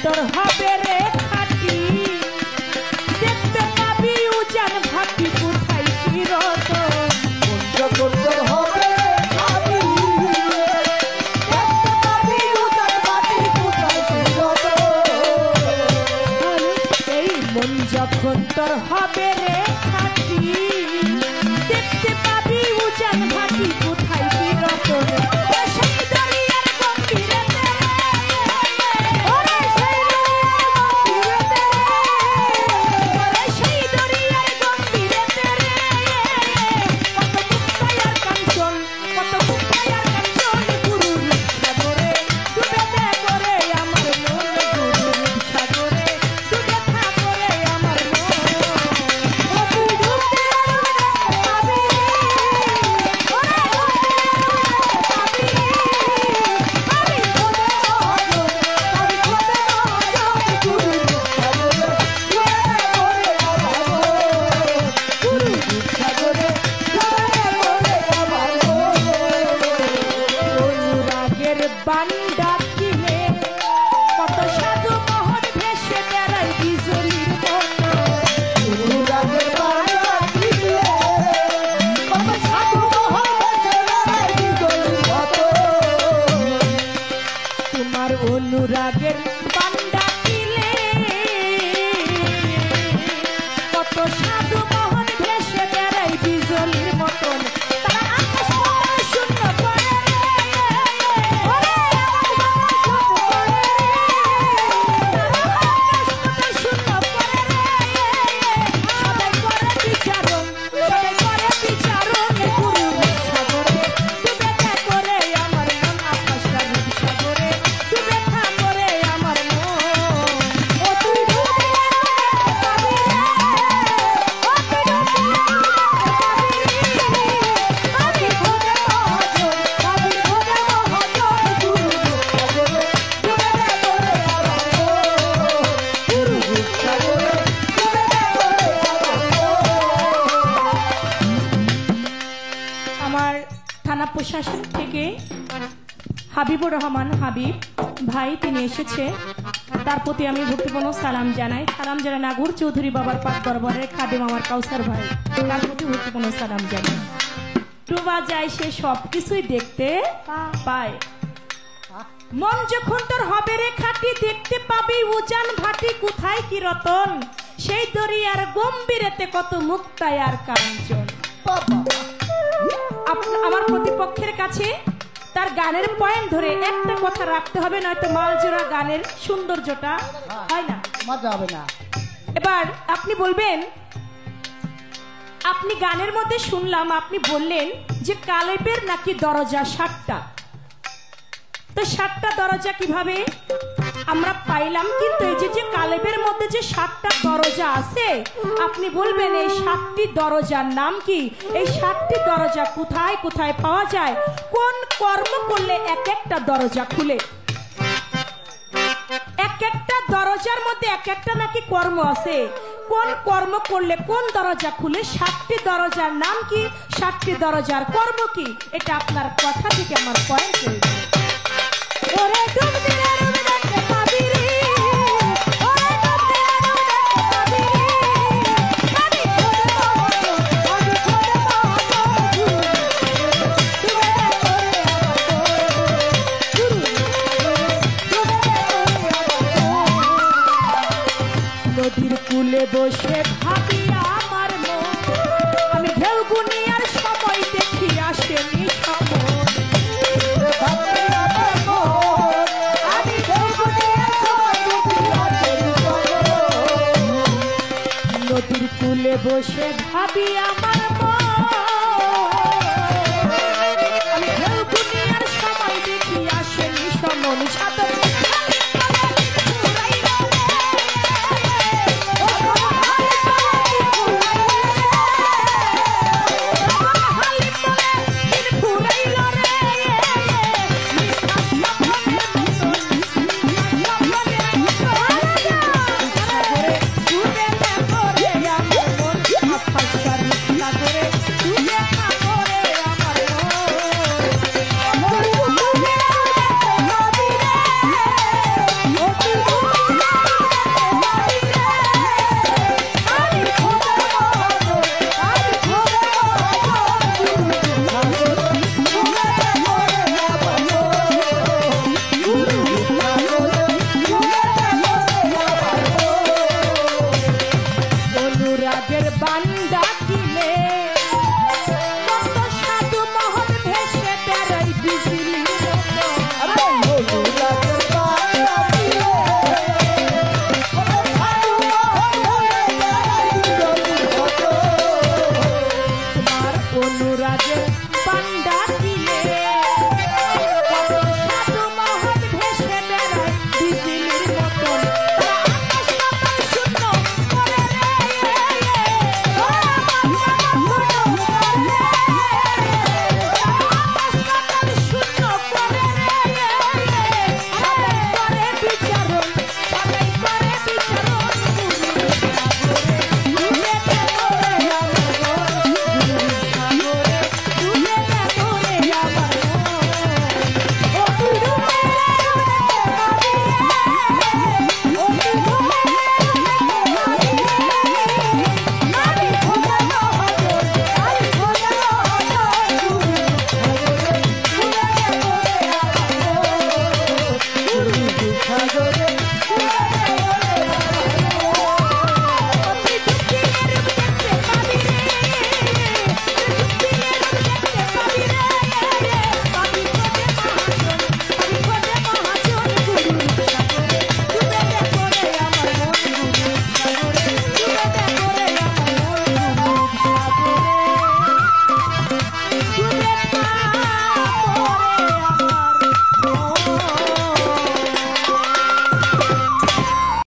যখনতর হবে রে খাটি দেখতে পাবি উজান ভাটি কোথায় ফিরত যখনতর হবে খাটি দেখতে পাবি উজান ভাটি কোথায় ফিরত এই মন যখনতর হবে রে খাটি দেখতে পাবি উজান ভাটি কোথায় ফিরত বান্দা কিলে কত সাধু মোহন ভেসে বেড়াই বিজলির মতো অনুরাগের বান্দা কিলে কত সাধু মোহন ভেসে বেড়াই বিজলির মতো তোমার অনুরাগের বান্দা কিলে কত সাধু মোহন ভেসে বেড়াই বিজলির মতন তারা আকাশ পাতাল শূন্য করে থানা প্রশাসন থেকে হাবিবুর রহমান হাবিব ভাই তিনি এসেছে তার প্রতি আমি ভক্তিপূর্ণ সালাম জানাই নাগুর চৌধুরী বাবার পাক দরবারের খাদেম আমার কাউসার ভাই তার প্রতি ভক্তিপূর্ণ সালাম জানাই ডুবা যায় সে সবকিছুই দেখতে পায় মন যখন তোর হবে রে খাটি দেখতে পাবি উজান ভাটি কোথায় কি রতন সেই দরিয়ার গম্ভীরেতে কত মুক্তায় আর কাঞ্চন আমার প্রতিপক্ষের কাছে তার গানের পয়েন্ট ধরে একটা কথা রাখতে হবে নয়তো মালজোড়া গানের সৌন্দর্যটা হয় না মজা হবে না এবার আপনি বলবেন আপনি গানের মধ্যে শুনলাম আপনি বললেন যে কালেবের নাকি দরজা 7টা তো 7টা দরজা কিভাবে আমরা পাইলাম কিন্তু এই যে কালেবের মধ্যে যে 7টা দরজা আছে আপনি বলবেন এই 7টি দরজার নাম কি এই 7টি দরজা কোথায় কোথায় পাওয়া যায় কোন কর্ম করলে এক একটা দরজা খুলে এক একটা দরজার মধ্যে এক একটা নাকি কর্ম আছে কোন কর্ম করলে কোন দরজা খুলে 7টি দরজার নাম কি 7টি দরজার কর্ম কি এটা আপনার কথা থেকে আমার পয়েন্ট হয়ে যায় ওরে ডুব দিলে ডুব দেখতে পাবি রে ওরে ডুব দিলে ডুব দেখতে পাবি রে আমি ছোড়ে বাবা আমি ছোড়ে বাবা ডুবে দে করে নদীর কূলে বসে ভাবি আমার মন আমি ঢেউ গুনিয়ার সময় দেখি আসেনি সময় নদীর কূলে বসে ভাবি আমার